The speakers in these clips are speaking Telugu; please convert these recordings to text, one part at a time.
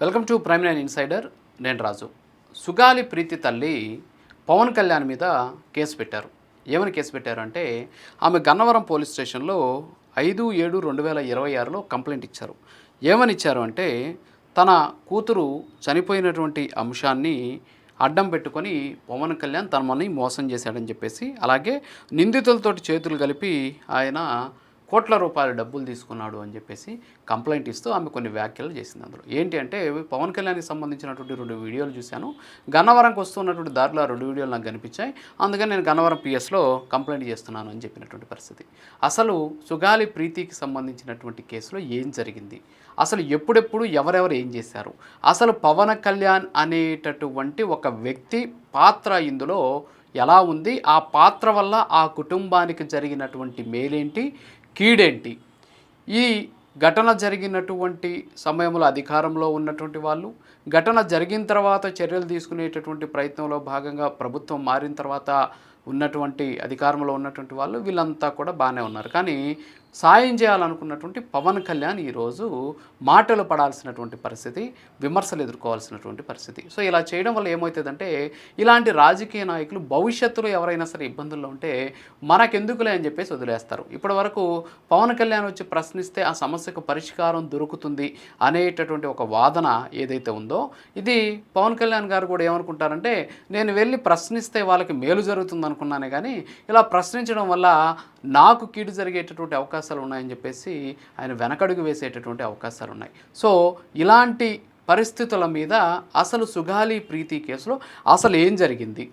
Welcome to prime nine insider. నేను రాజు. సుగాలి ప్రీతి తల్లి పవన్ కళ్యాణ్ మీద కేసు పెట్టారు. ఏమని కేసు పెట్టారు అంటే, ఆమె గన్నవరం పోలీస్ స్టేషన్లో 5/7/2026లో కంప్లైంట్ ఇచ్చారు. ఏమని ఇచ్చారు అంటే, తన కూతురు చనిపోయినటువంటి అంశాన్ని అడ్డం పెట్టుకొని పవన్ కళ్యాణ్ తనని మోసం చేశాడని చెప్పేసి, అలాగే నిందితులతోటి చేతులు కలిపి ఆయన కోట్ల రూపాయల డబ్బులు తీసుకున్నాడు అని చెప్పేసి కంప్లైంట్ ఇస్తూ ఆమె కొన్ని వ్యాఖ్యలు చేసింది. అందులో ఏంటి అంటే, పవన్ కళ్యాణ్కి సంబంధించినటువంటి 2 వీడియోలు చూశాను. గన్నవరంకి వస్తున్నటువంటి దారిలో 2 వీడియోలు నాకు కనిపించాయి. అందుకని నేను గన్నవరం పిఎస్లో కంప్లైంట్ చేస్తున్నాను అని చెప్పినటువంటి పరిస్థితి. అసలు సుగాలి ప్రీతికి సంబంధించినటువంటి కేసులో ఏం జరిగింది, అసలు ఎప్పుడెప్పుడు ఎవరెవరు ఏం చేశారు, అసలు పవన్ కళ్యాణ్ అనేటటువంటి ఒక వ్యక్తి పాత్ర ఇందులో ఎలా ఉంది, ఆ పాత్ర వల్ల ఆ కుటుంబానికి జరిగినటువంటి మేలేంటి, కీడేంటి, ఈ ఘటన జరిగినటువంటి సమయంలో అధికారంలో ఉన్నటువంటి వాళ్ళు, ఘటన జరిగిన తర్వాత చర్యలు తీసుకునేటటువంటి ప్రయత్నంలో భాగంగా ప్రభుత్వం మారిన తర్వాత ఉన్నటువంటి అధికారంలో ఉన్నటువంటి వాళ్ళు, వీళ్ళంతా కూడా బాగానే ఉన్నారు. కానీ సాయం చేయాలనుకున్నటువంటి పవన్ కళ్యాణ్ ఈరోజు మాటలు పడాల్సినటువంటి పరిస్థితి, విమర్శలు ఎదుర్కోవాల్సినటువంటి పరిస్థితి. సో ఇలా చేయడం వల్ల ఏమవుతుందంటే, ఇలాంటి రాజకీయ నాయకులు భవిష్యత్తులో ఎవరైనా సరే ఇబ్బందుల్లో ఉంటే మనకెందుకులే అని చెప్పేసి వదిలేస్తారు. ఇప్పటి వరకు పవన్ కళ్యాణ్ వచ్చి ప్రశ్నిస్తే ఆ సమస్యకు పరిష్కారం దొరుకుతుంది అనేటటువంటి ఒక వాదన ఏదైతే ఉందో, ఇది పవన్ కళ్యాణ్ గారు కూడా ఏమనుకుంటారంటే, నేను వెళ్ళి ప్రశ్నిస్తే వాళ్ళకి మేలు జరుగుతుంది అనుకున్నానే కానీ, ఇలా ప్రశ్నించడం వల్ల నాకు కీడు జరిగేటటువంటి అవకాశాలు ఉన్నాయని చెప్పేసి ఆయన వెనకడుగు వేసేటటువంటి అవకాశాలు ఉన్నాయి. సో ఇలాంటి పరిస్థితుల మీద అసలు సుగాలి ప్రీతి కేసులో అసలు ఏం జరిగింది,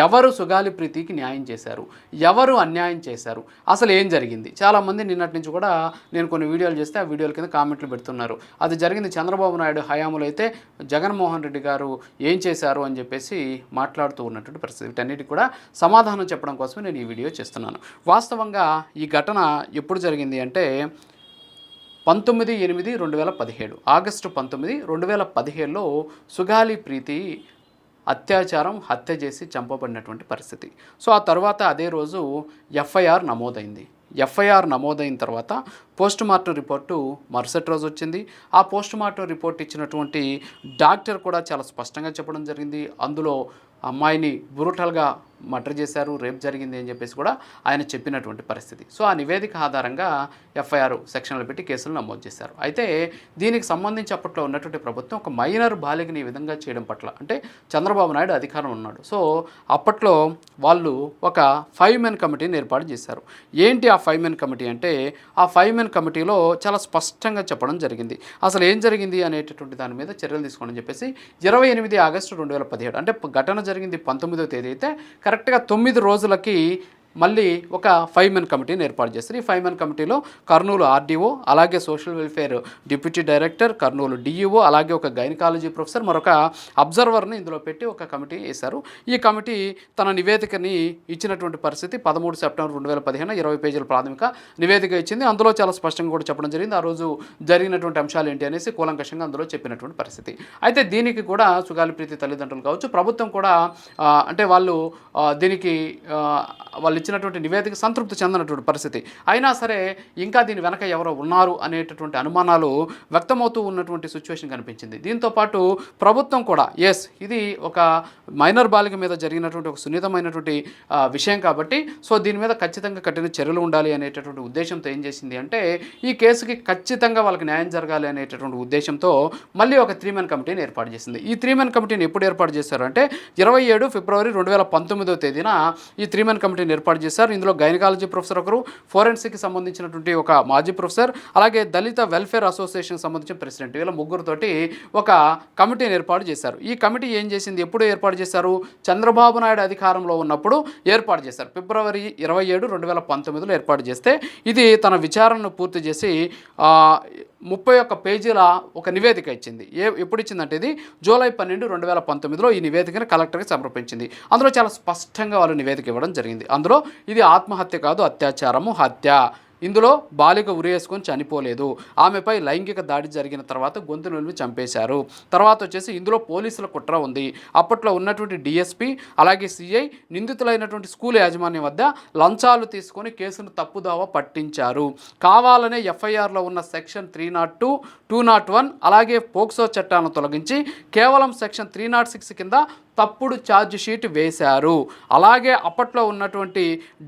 ఎవరు సుగాలి ప్రీతికి న్యాయం చేశారు, ఎవరు అన్యాయం చేశారు, అసలు ఏం జరిగింది. చాలామంది నిన్నటి నుంచి కూడా నేను కొన్ని వీడియోలు చేస్తే ఆ వీడియోల కింద కామెంట్లు పెడుతున్నారు. అది జరిగింది చంద్రబాబు నాయుడు హయాంలో అయితే జగన్మోహన్ రెడ్డి గారు ఏం చేశారు అని చెప్పేసి మాట్లాడుతూ ఉన్నటువంటి పరిస్థితి. వీటన్నిటికి కూడా సమాధానం చెప్పడం కోసమే నేను ఈ వీడియో చేస్తున్నాను. వాస్తవంగా ఈ ఘటన ఎప్పుడు జరిగింది అంటే, 19/8/2017 ఆగస్టు 19, 2017లో సుగాలి ప్రీతి హత్య చేసి చంపబడినటువంటి పరిస్థితి. సో ఆ తర్వాత అదే రోజు ఎఫ్ఐఆర్ నమోదైంది. ఎఫ్ఐఆర్ నమోదైన తర్వాత పోస్టుమార్టం రిపోర్టు మరుసటి రోజు వచ్చింది. ఆ పోస్టుమార్టం రిపోర్ట్ ఇచ్చినటువంటి డాక్టర్ కూడా చాలా స్పష్టంగా చెప్పడం జరిగింది. అందులో అమ్మాయిని బ్రూటల్గా మర్డర్ చేశారు, రేప్ జరిగింది అని చెప్పేసి కూడా ఆయన చెప్పినటువంటి పరిస్థితి. సో ఆ నివేదిక ఆధారంగా ఎఫ్ఐఆర్ సెక్షన్లు పెట్టి కేసులు నమోదు చేశారు. అయితే దీనికి సంబంధించి అప్పట్లో ఉన్నటువంటి ప్రభుత్వం ఒక మైనర్ బాలికని ఈ విధంగా చేయడం పట్ల, అంటే చంద్రబాబు నాయుడు అధికారం ఉన్నాడు. సో అప్పట్లో వాళ్ళు ఒక 5 మెన్ కమిటీని ఏర్పాటు చేశారు. ఏంటి ఆ 5 మెన్ కమిటీ అంటే, ఆ 5 మెన్ కమిటీలో చాలా స్పష్టంగా చెప్పడం జరిగింది అసలు ఏం జరిగింది అనేటటువంటి దాని మీద చర్యలు తీసుకోండి అని చెప్పేసి. 28 ఆగస్టు 2017 అంటే ఘటన జరిగింది 19వ తేదీ అయితే కరెక్ట్గా 9 రోజులకి మళ్ళీ ఒక 5 మెన్ కమిటీని ఏర్పాటు చేస్తారు. ఈ 5 మెన్ కమిటీలో కర్నూలు ఆర్డీఓ, అలాగే social welfare deputy director, Kurnool DEO, అలాగే ఒక గైనకాలజీ ప్రొఫెసర్, మరొక అబ్జర్వర్ని ఇందులో పెట్టి ఒక కమిటీ వేశారు. ఈ కమిటీ తన నివేదికని ఇచ్చినటువంటి పరిస్థితి 13 సెప్టెంబర్ 2015 20 పేజీల ప్రాథమిక నివేదిక ఇచ్చింది. అందులో చాలా స్పష్టంగా కూడా చెప్పడం జరిగింది ఆ రోజు జరిగినటువంటి అంశాలు ఏంటి అనేసి కూలంకషంగా అందులో చెప్పినటువంటి పరిస్థితి. అయితే దీనికి కూడా సుగాలి ప్రీతి తల్లిదండ్రులు కావచ్చు, ప్రభుత్వం కూడా అంటే వాళ్ళు దీనికి వాళ్ళు ఇచ్చినటువంటి నివేదిక సంతృప్తి చెందినటువంటి పరిస్థితి. అయినా సరే ఇంకా దీని వెనక ఎవరో ఉన్నారు అనేటటువంటి అనుమానాలు వ్యక్తమవుతూ ఉన్నటువంటి సిచ్యువేషన్ కనిపించింది. దీంతోపాటు ప్రభుత్వం కూడా ఇది ఒక మైనర్ బాలిక మీద జరిగినటువంటి ఒక సున్నితమైనటువంటి విషయం కాబట్టి, సో దీని మీద ఖచ్చితంగా కఠిన చర్యలు ఉండాలి అనేటటువంటి ఉద్దేశంతో ఏం చేసింది అంటే, ఈ కేసుకి ఖచ్చితంగా వాళ్ళకి న్యాయం జరగాలి అనేటటువంటి ఉద్దేశంతో మళ్ళీ ఒక 3 మెన్ కమిటీని ఏర్పాటు చేసింది. ఈ 3 మెన్ కమిటీని ఎప్పుడు ఏర్పాటు చేశారు అంటే, 27 ఫిబ్రవరి 2019 తేదీన ఈ 3 మెన్ కమిటీని ఏర్పాటు చేశారు. ఇందులో గైనకాలజీ ప్రొఫెసర్ ఒకరు, ఫోరెన్సిక్ సంబంధించినటువంటి ఒక మాజీ ప్రొఫెసర్, అలాగే దళిత వెల్ఫేర్ అసోసియేషన్ సంబంధించిన ప్రెసిడెంట్, వీళ్ళ ముగ్గురుతోటి ఒక కమిటీని ఏర్పాటు చేశారు. ఈ కమిటీ ఏం చేసింది, ఎప్పుడు ఏర్పాటు చేశారు, చంద్రబాబు నాయుడు అధికారంలో ఉన్నప్పుడు ఏర్పాటు చేశారు. ఫిబ్రవరి 27, 2019లో ఏర్పాటు చేస్తే, ఇది తన విచారణను పూర్తి చేసి 31 పేజీల ఒక నివేదిక ఇచ్చింది. ఎప్పుడు ఇచ్చిందంటే, ఇది జూలై 12, 2019లో ఈ నివేదికను కలెక్టర్కి సమర్పించింది. అందులో చాలా స్పష్టంగా వాళ్ళు నివేదిక ఇవ్వడం జరిగింది. అందులో ఇది ఆత్మహత్య కాదు, అత్యాచారము, హత్య, ఇందులో బాలిక ఉరేసుకొని చనిపోలేదు, ఆమెపై లైంగిక దాడి జరిగిన తర్వాత గొంతు నిలిపి చంపేశారు. తర్వాత వచ్చేసి ఇందులో పోలీసుల కుట్ర ఉంది. అప్పట్లో ఉన్నటువంటి డిఎస్పీ అలాగే సిఐ నిందితులైనటువంటి స్కూల్ యాజమాన్యం వద్ద లంచాలు తీసుకొని కేసును తప్పుదావ పట్టించారు. కావాలనే ఎఫ్ఐఆర్లో ఉన్న సెక్షన్ 302, 201 అలాగే పోక్సో చట్టాలను తొలగించి కేవలం సెక్షన్ 306 కింద తప్పుడు ఛార్జ్ షీట్ వేశారు. అలాగే అప్పట్లో ఉన్నటువంటి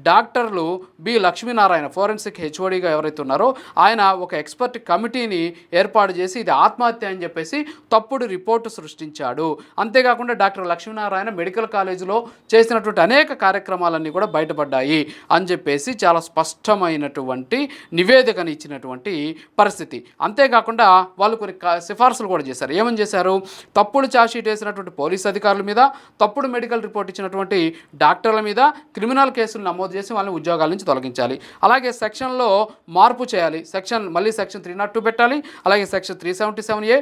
డాక్టర్లు బి లక్ష్మీనారాయణ ఫోరెన్సిక్ హెచ్ఓడిగా ఎవరైతే ఉన్నారో ఆయన ఒక ఎక్స్పర్ట్ కమిటీని ఏర్పాటు చేసి ఇది ఆత్మహత్య అని చెప్పేసి తప్పుడు రిపోర్టు సృష్టించాడు. అంతేకాకుండా డాక్టర్ లక్ష్మీనారాయణ మెడికల్ కాలేజీలో చేసినటువంటి అనేక కార్యక్రమాలన్నీ కూడా బయటపడ్డాయి అని చెప్పేసి చాలా స్పష్టమైనటువంటి నివేదికను ఇచ్చినటువంటి పరిస్థితి. అంతేకాకుండా వాళ్ళు కొన్ని సిఫార్సులు కూడా చేశారు. ఏమని చేశారు? తప్పుడు ఛార్జ్ షీట్ వేసినటువంటి పోలీస్ అధికారుల మీద, తప్పుడు మెడికల్ రిపోర్ట్ ఇచ్చినటువంటి డాక్టర్ల మీద క్రిమినల్ కేసులు నమోదు చేసి వాళ్ళని ఉద్యోగాల నుంచి తొలగించాలి. అలాగే సెక్షన్లో మార్పు చేయాలి. మళ్ళీ సెక్షన్ 302 పెట్టాలి. అలాగే సెక్షన్ 377A,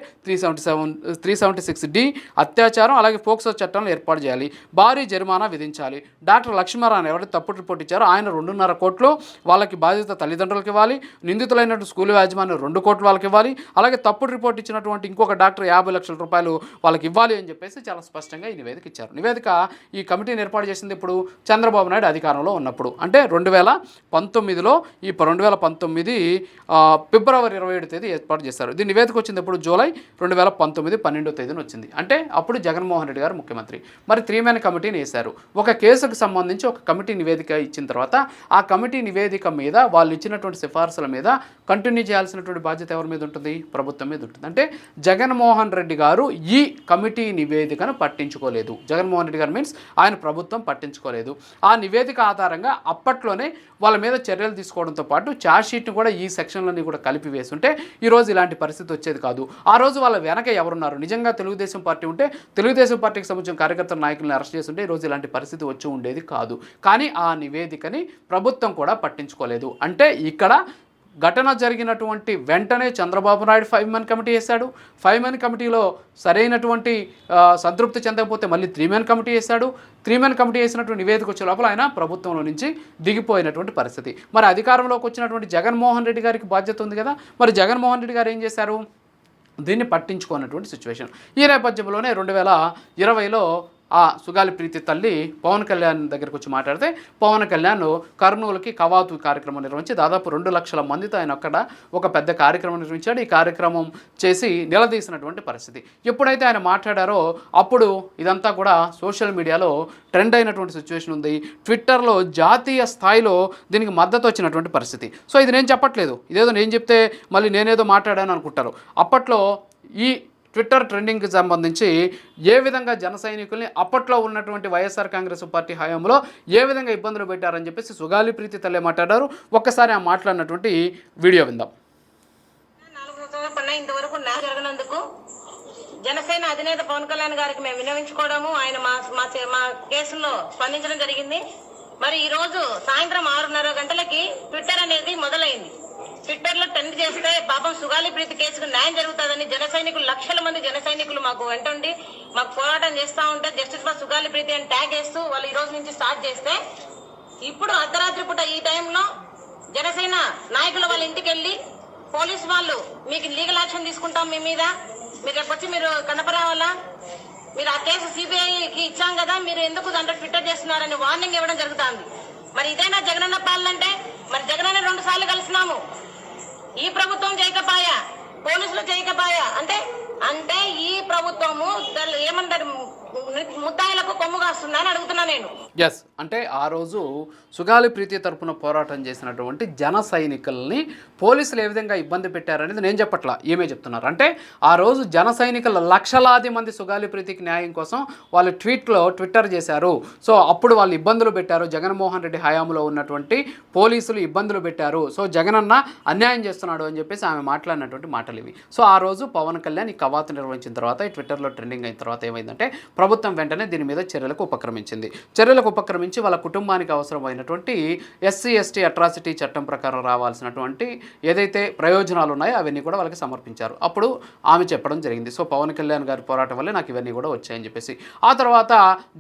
376D అత్యాచారం అలాగే పోక్సో చట్టాలను ఏర్పాటు చేయాలి. భారీ జరిమానా విధించాలి. డాక్టర్ లక్ష్మీనారాయణ ఎవరైతే తప్పుడు రిపోర్ట్ ఇచ్చారో ఆయన 2.5 కోట్లు వాళ్ళకి బాధ్యత తల్లిదండ్రులకు ఇవ్వాలి. నిందితులైనటువంటి స్కూల్ యాజమాన్యం 2 కోట్లు వాళ్ళకి ఇవ్వాలి. అలాగే తప్పుడు రిపోర్ట్ ఇచ్చినటువంటి ఇంకొక డాక్టర్ 50 లక్షల రూపాయలు వాళ్ళకి ఇవ్వాలి అని చెప్పేసి చాలా స్పష్టంగా ఈ నివేదిక ఇచ్చారు. నివేదిక ఈ కమిటీని ఏర్పాటు చేసింది ఇప్పుడు చంద్రబాబు నాయుడు అధికారంలో ఉన్నప్పుడు, అంటే 2019లో ఈ 2019 ఫిబ్రవరి 27 తేదీ ఏర్పాటు చేశారు. దీని నివేదిక వచ్చింది ఇప్పుడు జూలై 2019 12వ తేదీన వచ్చింది. అంటే అప్పుడు జగన్మోహన్ రెడ్డి గారు ముఖ్యమంత్రి. మరి 3 మెన్ కమిటీని వేశారు. ఒక కేసుకు సంబంధించి ఒక కమిటీ నివేదిక ఇచ్చిన తర్వాత ఆ కమిటీ నివేదిక మీద వాళ్ళు ఇచ్చినటువంటి సిఫార్సుల మీద కంటిన్యూ చేయాల్సినటువంటి బాధ్యత ఎవరి మీద ఉంటుంది? ప్రభుత్వం మీద ఉంటుంది. అంటే జగన్మోహన్ రెడ్డి గారు ఈ కమిటీ నివేదికను పట్టించుకోలేదు. జగన్మోహన్ రెడ్డి గారు మీన్స్ ఆయన ప్రభుత్వం పట్టించుకోలేదు. ఆ నివేదిక ఆధారంగా అప్పట్లోనే వాళ్ళ మీద చర్యలు తీసుకోవడంతో పాటు ఛార్జ్ షీట్ని కూడా ఈ సెక్షన్లన్నీ కూడా కలిపి వేస్తుంటే ఈరోజు ఇలాంటి పరిస్థితి వచ్చేది కాదు. ఆ రోజు వాళ్ళ వెనక ఎవరున్నారు? నిజంగా తెలుగుదేశం పార్టీ ఉంటే తెలుగుదేశం పార్టీకి సంబంధించిన కార్యకర్తల నాయకులను అరెస్ట్ చేస్తుంటే ఈరోజు ఇలాంటి పరిస్థితి వచ్చి ఉండేది కాదు. కానీ ఆ నివేదికని ప్రభుత్వం కూడా పట్టించుకోలేదు. అంటే ఇక్కడ ఘటన జరిగినటువంటి వెంటనే చంద్రబాబు నాయుడు 5 మెన్ కమిటీ వేశాడు. 5 మెన్ కమిటీలో సరైనటువంటి సంతృప్తి చెందకపోతే మళ్ళీ 3 మెన్ కమిటీ వేశాడు. 3 మెన్ కమిటీ వేసినటువంటి నివేదిక వచ్చే లోపల ఆయన ప్రభుత్వంలో నుంచి దిగిపోయినటువంటి పరిస్థితి. మరి అధికారంలోకి వచ్చినటువంటి జగన్మోహన్ రెడ్డి గారికి బాధ్యత ఉంది కదా, మరి జగన్మోహన్ రెడ్డి గారు ఏం చేశారు? దీన్ని పట్టించుకున్నటువంటి సిచ్యువేషన్. ఈ నేపథ్యంలోనే 2020లో ఆ సుగాలి ప్రీతి తల్లి పవన్ కళ్యాణ్ దగ్గరికి వచ్చి మాట్లాడితే పవన్ కళ్యాణ్ కర్నూలుకి కవాతు కార్యక్రమం నిర్వహించి దాదాపు 2 లక్షల మందితో ఆయన అక్కడ ఒక పెద్ద కార్యక్రమం నిర్వహించాడు. ఈ కార్యక్రమం చేసి నిలదీసినటువంటి పరిస్థితి. ఎప్పుడైతే ఆయన మాట్లాడారో అప్పుడు ఇదంతా కూడా సోషల్ మీడియాలో ట్రెండ్ అయినటువంటి సిచ్యువేషన్ ఉంది. ట్విట్టర్లో జాతీయ స్థాయిలో దీనికి మద్దతు వచ్చినటువంటి పరిస్థితి. సో ఇది నేను చెప్పట్లేదు, ఇదేదో నేను చెప్తే మళ్ళీ నేనేదో మాట్లాడాను అనుకుంటారు. అప్పట్లో ఈ ట్విట్టర్ ట్రెండింగ్కి సంబంధించి ఏ విధంగా జన సైనికుల్ని అప్పట్లో ఉన్నటువంటి వైఎస్ఆర్ కాంగ్రెస్ పార్టీ హయాంలో ఏ విధంగా ఇబ్బందులు పెట్టారని చెప్పేసి సుగాలి ప్రీతి తల్లే మాట్లాడారు. ఒక్కసారి ఆ మాట్లాడినటువంటి వీడియో విందాం. 4 సంవత్సరాల ఇంతవరకు న్యాయం జరగనందుకు జనసేన అధినేత పవన్ కళ్యాణ్ గారికి మేము విన్నవించుకోవడము, ఆయన మా కేసులో స్పందించడం జరిగింది. మరి ఈ రోజు సాయంత్రం 6:30 గంటలకి ట్విట్టర్ అనేది మొదలైంది. ట్విట్టర్ లో ట్రెండ్ చేస్తే పాపం సుగాలి ప్రీతి కేసుకు న్యాయం జరుగుతుందని జన సైనికులు, లక్షల మంది జన సైనికులు మాకు వెంటుండి మాకు పోరాటం చేస్తూ ఉంటే జస్టిస్ ఫర్ సుగాలి ప్రీతి అని ట్యాగ్ చేస్తూ వాళ్ళు ఈ రోజు నుంచి స్టార్ట్ చేస్తే ఇప్పుడు అర్ధరాత్రి పూట ఈ టైంలో జనసేన నాయకులు వాళ్ళ ఇంటికి వెళ్ళి పోలీసు వాళ్ళు మీకు లీగల్ యాక్షన్ తీసుకుంటాం మీ మీద, మీరు వచ్చి మీరు కనపరావాలా, మీరు ఆ కేసు సిబిఐకి ఇచ్చాం కదా, మీరు ఎందుకు దాంట్లో ట్విట్టర్ చేస్తున్నారని వార్నింగ్ ఇవ్వడం జరుగుతుంది. మరి ఇదైనా జగనన్న పాలనంటే? మరి జగనన్న 2 సార్లు కలిసినాము, ఈ ప్రభుత్వం చేయకపోయా, పోలీసులు చేయకపోయా, అంటే ఈ ప్రభుత్వము ఏమంటారు ముద్దాయిలకు కొమ్ము కాస్తుందా అని అడుగుతున్నా నేను. ఎస్, అంటే ఆ రోజు సుగాలి ప్రీతి తరపున పోరాటం చేసినటువంటి జన సైనికుల్ని పోలీసులు ఏ విధంగా ఇబ్బంది పెట్టారనేది నేను చెప్పట్లా, ఏమే చెప్తున్నారు అంటే ఆ రోజు జన సైనికుల లక్షలాది మంది సుగాలి ప్రీతికి న్యాయం కోసం వాళ్ళు ట్విట్టర్ చేశారు. సో అప్పుడు వాళ్ళు ఇబ్బందులు పెట్టారు, జగన్మోహన్ రెడ్డి హయాంలో ఉన్నటువంటి పోలీసులు ఇబ్బందులు పెట్టారు, సో జగనన్న అన్యాయం చేస్తున్నాడు అని చెప్పేసి ఆమె మాట్లాడినటువంటి మాటలు ఇవి. సో ఆ రోజు పవన్ కళ్యాణ్ ఈ కవాతు నిర్వహించిన తర్వాత ఈ ట్విట్టర్లో ట్రెండింగ్ అయిన తర్వాత ఏమైందంటే ప్రభుత్వం వెంటనే దీని మీద చర్యలకు ఉపక్రమించి వాళ్ళ కుటుంబానికి అవసరమైనటువంటి ఎస్సీ ఎస్టీ అట్రాసిటీ చట్టం ప్రకారం రావాల్సినటువంటి ఏదైతే ప్రయోజనాలు ఉన్నాయో అవన్నీ కూడా వాళ్ళకి సమర్పించారు. అప్పుడు ఆమె చెప్పడం జరిగింది, సో పవన్ కళ్యాణ్ గారి పోరాటం వల్లే నాకు ఇవన్నీ కూడా వచ్చాయని చెప్పేసి. ఆ తర్వాత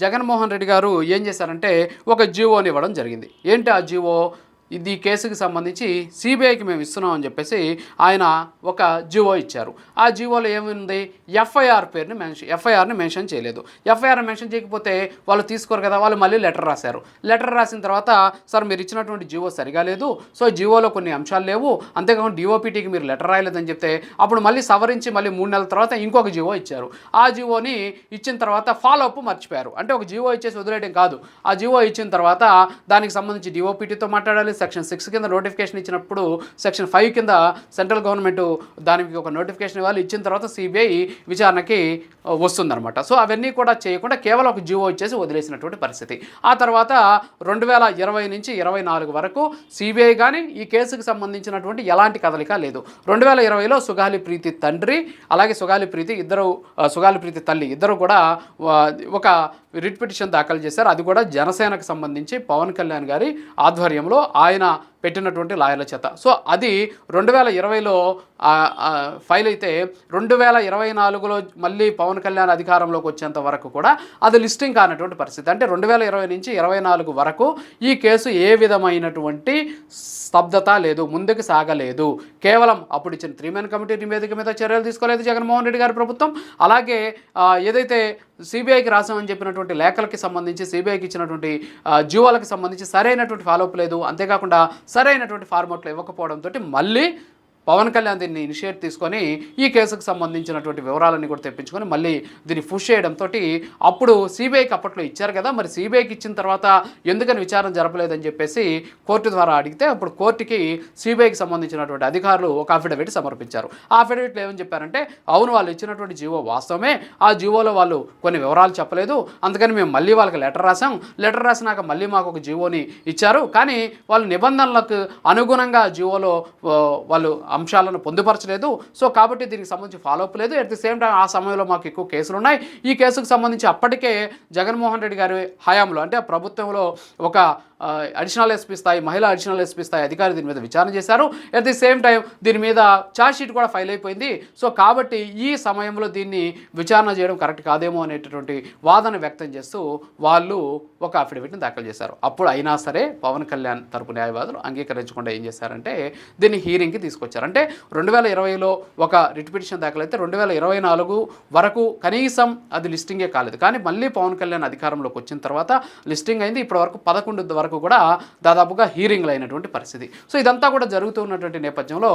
జగన్మోహన్ రెడ్డి గారు ఏం చేశారంటే ఒక జీవోని ఇవ్వడం జరిగింది. ఏంటి ఆ జీవో? ఇది ఈ కేసుకి సంబంధించి సిబిఐకి మేము ఇస్తున్నాం అని చెప్పేసి ఆయన ఒక జీవో ఇచ్చారు. ఆ జీవోలో ఏముంది, ఎఫ్ఐఆర్ని మెన్షన్ చేయలేదు. ఎఫ్ఐఆర్ని మెన్షన్ చేయకపోతే వాళ్ళు తీసుకోరు కదా, వాళ్ళు మళ్ళీ లెటర్ రాశారు. లెటర్ రాసిన తర్వాత సార్ మీరు ఇచ్చినటువంటి జీవో సరిగా లేదు, సో జీవోలో కొన్ని అంశాలు లేవు, అంతేకాకుండా డిఓపిటీకి మీరు లెటర్ రాయలేదని చెప్తే అప్పుడు మళ్ళీ సవరించి మళ్ళీ 3 నెలల తర్వాత ఇంకొక జీవో ఇచ్చారు. ఆ జీవోని ఇచ్చిన తర్వాత ఫాలో అప్ మర్చిపోయారు. అంటే ఒక జీవో ఇచ్చేసి వదిలేయడం కాదు, ఆ జీవో ఇచ్చిన తర్వాత దానికి సంబంధించి డిఓపిటీతో మాట్లాడాలి. సెక్షన్ 6 కింద నోటిఫికేషన్ ఇచ్చినప్పుడు సెక్షన్ 5 కింద సెంట్రల్ గవర్నమెంట్ దానికి ఒక నోటిఫికేషన్ ఇవ్వాలి. ఇచ్చిన తర్వాత సిబిఐ విచారణకి వస్తుందన్నమాట. సో అవన్నీ కూడా చేయకుండా కేవలం ఒక జీవో ఇచ్చేసి వదిలేసినటువంటి పరిస్థితి. ఆ తర్వాత 2020 నుంచి 24 వరకు సిబిఐ కానీ ఈ కేసుకు సంబంధించినటువంటి ఎలాంటి కదలిక లేదు. 2020లో సుగాలి ప్రీతి తండ్రి అలాగే సుగాలి ప్రీతి తల్లి ఇద్దరు కూడా ఒక రిట్ పిటిషన్ దాఖలు చేశారు. అది కూడా జనసేనకు సంబంధించి పవన్ కళ్యాణ్ గారి ఆధ్వర్యంలో ఆయన పెట్టినటువంటి లాయర్ల చేత. సో అది 2020లో ఫైల్ అయితే 2024లో మళ్ళీ పవన్ కళ్యాణ్ అధికారంలోకి వచ్చేంత వరకు కూడా అది లిస్టింగ్ కానటువంటి పరిస్థితి. అంటే 2020 నుంచి 24 వరకు ఈ కేసు ఏ విధమైనటువంటి స్తబ్దత లేదు, ముందుకు సాగలేదు. కేవలం అప్పుడు ఇచ్చిన 3 మెన్ కమిటీ నివేదిక మీద చర్యలు తీసుకోలేదు జగన్మోహన్ రెడ్డి గారి ప్రభుత్వం. అలాగే ఏదైతే సిబిఐకి రాసామని చెప్పినటువంటి లేఖలకి సంబంధించి సిబిఐకి ఇచ్చినటువంటి జీవోలకు సంబంధించి సరైనటువంటి ఫాలోఅప్ లేదు. అంతేకాకుండా సరైనటువంటి ఫార్మాట్లో ఇవ్వకపోవడంతో మళ్ళీ పవన్ కళ్యాణ్ దీన్ని ఇనిషియేట్ తీసుకొని ఈ కేసుకు సంబంధించినటువంటి వివరాలన్నీ కూడా తెప్పించుకొని మళ్ళీ దీన్ని పుష్ చేయడంతో అప్పుడు సిబిఐకి అప్పట్లో ఇచ్చారు కదా, మరి సిబిఐకి ఇచ్చిన తర్వాత ఎందుకని విచారణ జరపలేదని చెప్పేసి కోర్టు ద్వారా అడిగితే అప్పుడు కోర్టుకి సిబిఐకి సంబంధించినటువంటి అధికారులు ఒక అఫిడవిట్ సమర్పించారు. ఆ అఫిడవిట్లో ఏమని చెప్పారంటే అవును వాళ్ళు ఇచ్చినటువంటి జీవో వాస్తవమే, ఆ జీవోలో వాళ్ళు కొన్ని వివరాలు చెప్పలేదు, అందుకని మేము మళ్ళీ వాళ్ళకి లెటర్ రాసాం, లెటర్ రాసినాక మళ్ళీ మాకు ఒక జీవోని ఇచ్చారు, కానీ వాళ్ళు నిబంధనలకు అనుగుణంగా జీవోలో వాళ్ళు అంశాలను పొందుపరచలేదు, సో కాబట్టి దీనికి సంబంధించి ఫాలోఅప్ లేదు. అట్ ది సేమ్ టైం ఆ సమయంలో మాకు ఎక్కువ కేసులు ఉన్నాయి. ఈ కేసుకు సంబంధించి అప్పటికే జగన్మోహన్ రెడ్డి గారి హయాంలో అంటే ప్రభుత్వంలో ఒక అడిషనల్ ఎస్పీ స్థాయి మహిళా అడిషనల్ ఎస్పీ స్థాయి అధికారి దీని మీద విచారణ చేశారు. అట్ ది సేమ్ టైం దీని మీద ఛార్జ్ షీట్ కూడా ఫైల్ అయిపోయింది. సో కాబట్టి ఈ సమయంలో దీన్ని విచారణ చేయడం కరెక్ట్ కాదేమో అనేటటువంటి వాదన వ్యక్తం చేస్తూ వాళ్ళు ఒక అఫిడవిట్ని దాఖలు చేశారు. అప్పుడు అయినా సరే పవన్ కళ్యాణ్ తరపు న్యాయవాదులు అంగీకరించకుండా ఏం చేశారంటే దీన్ని హీరింగ్కి తీసుకొచ్చారు. అంటే 2020లో ఒక రిట్ పిటిషన్ దాఖలైతే 2024 వరకు కనీసం అది లిస్టింగే కాలేదు. కానీ మళ్ళీ పవన్ కళ్యాణ్ అధికారంలోకి వచ్చిన తర్వాత లిస్టింగ్ అయింది. ఇప్పటి వరకు 11 వరకు కూడా దాదాపుగా హీరింగ్లు అయినటువంటి పరిస్థితి. సో ఇదంతా కూడా జరుగుతూ ఉన్నటువంటి నేపథ్యంలో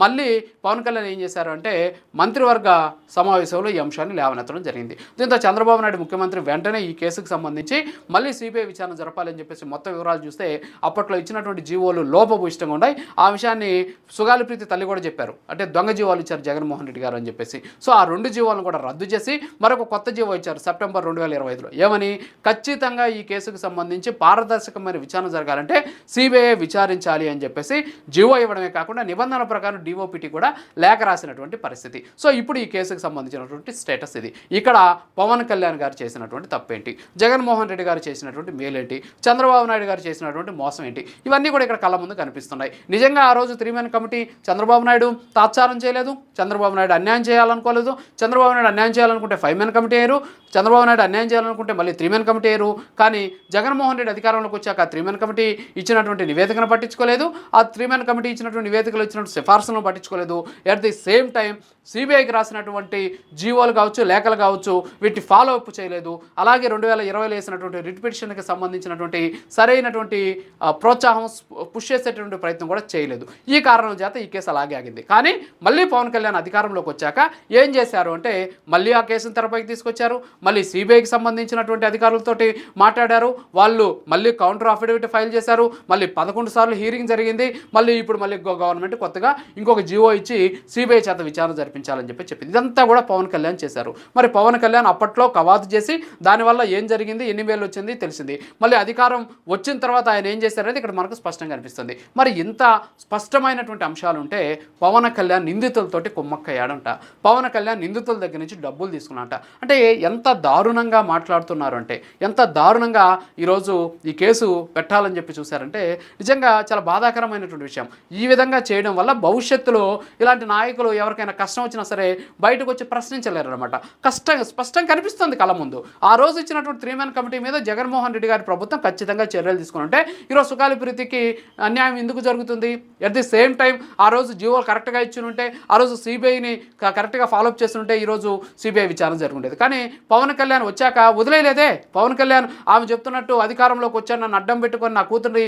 మళ్ళీ పవన్ కళ్యాణ్ ఏం చేశారు అంటే మంత్రివర్గ సమావేశంలో ఈ అంశాన్ని లేవనెత్తడం జరిగింది. దీంతో చంద్రబాబు నాయుడు ముఖ్యమంత్రి వెంటనే ఈ కేసుకు సంబంధించి మళ్ళీ సిబిఐ విచారణ జరపాలని చెప్పేసి మొత్తం వివరాలు చూస్తే అప్పట్లో ఇచ్చినటువంటి జీవోలు లోపభూయిష్టంగా ఉన్నాయి. ఆ విషయాన్ని సుగాలి ప్రీతి తల్లి కూడా చెప్పారు. అంటే దొంగ జీవోలు ఇచ్చారు జగన్మోహన్ రెడ్డి గారు అని చెప్పేసి. సో ఆ 2 జీవోలను కూడా రద్దు చేసి మరొక కొత్త జీవో ఇచ్చారు సెప్టెంబర్ 2025లో. ఏమని ఖచ్చితంగా ఈ కేసుకు సంబంధించి పారదర్శకమైన విచారణ జరగాలంటే సిబిఐ విచారించాలి అని చెప్పేసి జీవో ఇవ్వడమే కాకుండా నిబంధనల ప్రకారం డిఓపిటీ కూడా లేఖ రాసినటువంటి పరిస్థితి. సో ఇప్పుడు ఈ కేసుకు సంబంధించినటువంటి స్టేటస్ ఇది. ఇక్కడ పవన్ కళ్యాణ్ గారు చేసినటువంటి తప్పేంటి, జగన్మోహన్ రెడ్డి గారు చేసినటువంటి మేలేంటి, చంద్రబాబు నాయుడు గారు చేసినటువంటి మోసం ఏంటి, ఇవన్నీ కూడా ఇక్కడ కళ్ళ ముందు కనిపిస్తున్నాయి. నిజంగా ఆ రోజు 3 మెన్ కమిటీ చంద్రబాబు నాయుడు తాత్సారం చేయలేదు, చంద్రబాబు నాయుడు అన్యాయం చేయాలనుకోలేదు, చంద్రబాబు నాయుడు అన్యాయం చేయాలనుకుంటే 5 మెన్ కమిటీ అయ్యారు, చంద్రబాబు నాయుడు అన్యాయం చేయాలనుకుంటే మళ్ళీ 3 మెన్ కమిటీ అయ్యారు. కానీ జగన్మోహన్ రెడ్డి అధికారంలోకి వచ్చాక 3 మెన్ కమిటీ ఇచ్చినటువంటి నివేదికను పట్టించుకోలేదు, ఆ 3 మెన్ కమిటీ ఇచ్చినటువంటి నివేదికలు ఇచ్చినటువంటి సిఫార్సులను పట్టించుకోలేదు. ఎట్ ది సేమ్ టైం సిబిఐకి రాసినటువంటి జీవోలు కావచ్చు లేఖలు కావచ్చు వీటిని ఫాలో అప్ చేయలేదు. అలాగే 2020లో వేసినటువంటి రిట్ పిటిషన్కి సంబంధించినటువంటి సరైనటువంటి ప్రోత్సాహం పుష్ చేసేటువంటి ప్రయత్నం కూడా చేయలేదు. ఈ కారణం చేత ఈ కేసు అలాగే ఆగింది. కానీ మళ్ళీ పవన్ కళ్యాణ్ అధికారంలోకి వచ్చాక ఏం చేశారు అంటే మళ్ళీ ఆ కేసును తెరపైకి తీసుకొచ్చారు, మళ్ళీ సిబిఐకి సంబంధించినటువంటి అధికారులతోటి మాట్లాడారు, వాళ్ళు మళ్ళీ కౌంటర్ అఫిడవిట్ ఫైల్ చేశారు, మళ్ళీ 11 సార్లు హీరింగ్ జరిగింది, మళ్ళీ ఇప్పుడు మళ్ళీ గవర్నమెంట్ కొత్తగా ఇంకొక జీవో ఇచ్చి సిబిఐ చేత విచారణ జరిపించాలని చెప్పింది. ఇదంతా కూడా పవన్ కళ్యాణ్ చేశారు. మరి పవన్ కళ్యాణ్ అప్పట్లో కవాతు చేసి దానివల్ల ఏం జరిగింది, ఎన్ని వేలు వచ్చింది తెలిసింది. మళ్ళీ అధికారం వచ్చిన తర్వాత ఆయన ఏం చేశారనేది ఇక్కడ మనకు స్పష్టంగా కనిపిస్తుంది. మరి ఇంత స్పష్టమైనటువంటి అంశాలు ఉంటే పవన్ కళ్యాణ్ నిందితులతోటి కుమ్మక్కయ్యాడంట, పవన్ కళ్యాణ్ నిందితుల దగ్గర నుంచి డబ్బులు తీసుకున్నాడంట. అంటే ఎంత దారుణంగా మాట్లాడుతున్నారు అంటే, ఎంత దారుణంగా ఈరోజు ఈ కేసు పెట్టాలని చెప్పి చూశారంటే నిజంగా చాలా బాధాకరమైనటువంటి విషయం. ఈ విధంగా చేయడం వల్ల భవిష్యత్తులో ఇలాంటి నాయకులు ఎవరికైనా కష్టం వచ్చినా సరే బయటకు వచ్చి ప్రశ్నించలేరు అనమాట. స్పష్టంగా కనిపిస్తుంది కళ్ళ ముందు. ఆ రోజు ఇచ్చినటువంటి 3 మెన్ కమిటీ మీద జగన్మోహన్ రెడ్డి గారి ప్రభుత్వం ఖచ్చితంగా చర్యలు తీసుకుని ఉంటే ఈరోజు సుగాలి ప్రీతికి అన్యాయం ఎందుకు జరుగుతుంది? ఎట్ ది సేమ్ టైం ఆ రోజు జీవోలు కరెక్ట్గా ఇచ్చి ఉంటే, ఆ రోజు సిబిఐని కరెక్ట్గా ఫాలోఅప్ చేస్తుంటే ఈరోజు సిబిఐ విచారణ జరుగుండేది. కానీ పవన్ కళ్యాణ్ వచ్చాక వదిలేయలేదే. పవన్ కళ్యాణ్ ఆమె చెప్తున్నట్టు అధికారంలోకి వచ్చాను, నన్ను అడ్డం పెట్టుకొని, నా కూతురి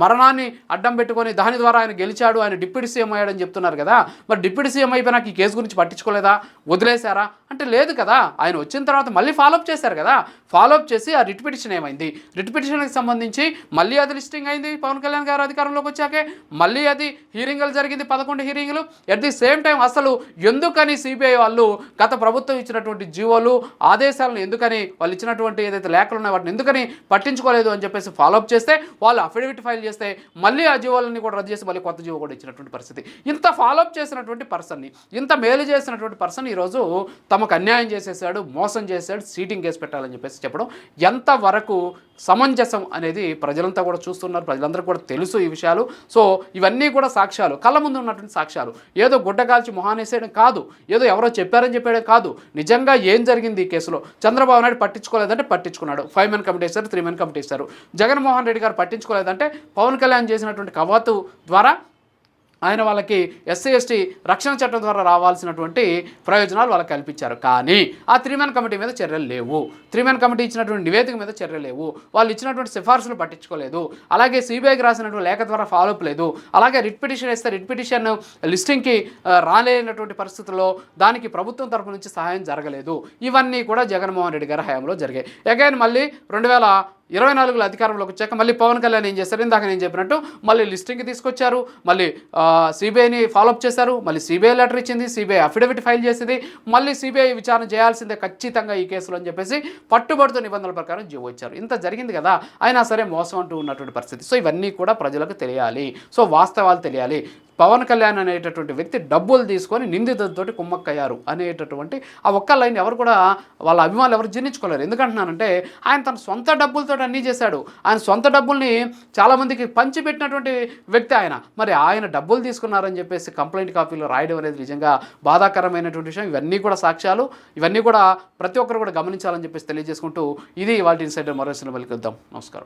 మరణాన్ని అడ్డం పెట్టుకొని దాని ద్వారా ఆయన గెలిచాడు, ఆయన డిప్యూటీ సీఎం అయ్యాడని చెప్తున్నారు కదా. మరి డిప్యూటీ సీఎం అయిపోయినాక ఈ కేసు గురించి పట్టించుకోలేదా? వదిలేశారా అంటే లేదు కదా. ఆయన వచ్చిన తర్వాత మళ్ళీ ఫాలోఅప్ చేశారు కదా. ఫాలోఅప్ చేసి ఆ రిట్ పిటిషన్ ఏమైంది? రిట్ పిటిషన్కి సంబంధించి మళ్ళీ అది లిస్టింగ్ అయింది పవన్ కళ్యాణ్ గారు అధికారంలోకి వచ్చాకే. మళ్ళీ అది హీరింగ్లు జరిగింది, 11 హీరింగ్లు. ఎట్ ది సేమ్ టైం అసలు ఎందుకని సిబిఐ వాళ్ళు గత ప్రభుత్వం ఇచ్చినటువంటి జీవోలు ఆదేశాలను ఎందుకని వాళ్ళు ఇచ్చినటువంటి ఏదైతే లేఖలు ఉన్నాయో వాటిని ఎందుకని పట్టించుకోలేదు అని చెప్పేసి ఫాలోఅప్ చేస్తే, వాళ్ళు అఫిడవిట్ ఫైల్ చేస్తే మళ్ళీ ఆ జీవోలన్నీ కూడా రద్దు చేసి మళ్ళీ కొత్త జీవో కూడా ఇచ్చినటువంటి పరిస్థితి. ఇంత ఫాలోఅప్ చేసినటువంటి పర్సన్ని, ఇంత మేలు చేసినటువంటి పర్సన్ ఈరోజు తమకు అన్యాయం చేసేసాడు, మోసం చేశాడు, సీటింగ్ కేసు పెట్టాలని చెప్పేసి చెప్పడం ఎంతవరకు సమంజసం అనేది ప్రజలంతా కూడా చూస్తున్నారు. ప్రజలందరూ కూడా తెలుసు ఈ విషయాలు. సో ఇవన్నీ కూడా సాక్ష్యాలు, కళ్ళ ముందు ఉన్నటువంటి సాక్ష్యాలు. ఏదో గుడ్డ కాల్చి మొహానేసేయడం కాదు, ఏదో ఎవరో చెప్పారని చెప్పేయడం కాదు. నిజంగా ఏం జరిగింది ఈ కేసులో? చంద్రబాబు నాయుడు పట్టించుకోలేదంటే పట్టించుకున్నాడు, 5 మెన్ కమిటీ ఇస్తారు, 3 మెన్ కమిటీ ఇస్తారు. జగన్మోహన్ రెడ్డి గారు పట్టించుకోలేదంటే పవన్ కళ్యాణ్ చేసినటువంటి కవాతు ద్వారా ఆయన వాళ్ళకి ఎస్సీ ఎస్టీ రక్షణ చట్టం ద్వారా రావాల్సినటువంటి ప్రయోజనాలు వాళ్ళకి కల్పించారు. కానీ ఆ 3 మెన్ కమిటీ మీద చర్యలు లేవు. 3 మెన్ కమిటీ ఇచ్చినటువంటి నివేదిక మీద చర్యలు లేవు. వాళ్ళు ఇచ్చినటువంటి సిఫార్సులు పట్టించుకోలేదు. అలాగే సిబిఐకి రాసినటువంటి లేఖ ద్వారా ఫాలోఅప్ లేదు. అలాగే రిట్ పిటిషన్ ఇస్తే రిట్ పిటిషన్ లిస్టింగ్కి రాలేనటువంటి పరిస్థితుల్లో దానికి ప్రభుత్వం తరపు నుంచి సహాయం జరగలేదు. ఇవన్నీ కూడా జగన్మోహన్ రెడ్డి గారి హయాంలో జరిగాయి. అగైన్ మళ్ళీ 2024లో అధికారంలోకి వచ్చాక మళ్ళీ పవన్ కళ్యాణ్ ఏం చేశారు? ఇందాక నేను చెప్పినట్టు మళ్ళీ లిస్టింగ్కి తీసుకొచ్చారు, మళ్ళీ సిబిఐని ఫాలోఅప్ చేశారు, మళ్ళీ సిబిఐ లెటర్ ఇచ్చింది, సిబిఐ అఫిడవిట్ ఫైల్ చేసింది, మళ్ళీ సిబిఐ విచారణ చేయాల్సిందే ఖచ్చితంగా ఈ కేసులో అని చెప్పేసి పట్టుబడుతూ నిబంధనల ప్రకారం జీవో ఇచ్చారు. ఇంత జరిగింది కదా, అయినా సరే మోసం అంటూ ఉన్నటువంటి పరిస్థితి. సో ఇవన్నీ కూడా ప్రజలకు తెలియాలి. సో వాస్తవాలు తెలియాలి. పవన్ కళ్యాణ్ అనేటటువంటి వ్యక్తి డబ్బులు తీసుకొని నిందితులతోటి కుమ్మక్కయ్యారు అనేటటువంటి ఆ ఒక్క లైన్ ఎవరు కూడా వాళ్ళ అభిమానులు ఎవరు జీర్ణించుకోలేరు. ఎందుకంటున్నానంటే ఆయన తన సొంత డబ్బులతో అన్నీ చేశాడు. ఆయన సొంత డబ్బుల్ని చాలామందికి పంచిపెట్టినటువంటి వ్యక్తి ఆయన. మరి ఆయన డబ్బులు తీసుకున్నారని చెప్పేసి కంప్లైంట్ కాపీలో రాయడం అనేది నిజంగా బాధాకరమైనటువంటి విషయం. ఇవన్నీ కూడా సాక్ష్యాలు, ఇవన్నీ కూడా ప్రతి ఒక్కరు కూడా గమనించాలని చెప్పేసి తెలియజేసుకుంటూ ఇది వాళ్ళ ఇన్సైడర్ మరో సినిమాకి వద్దాం. నమస్కారం.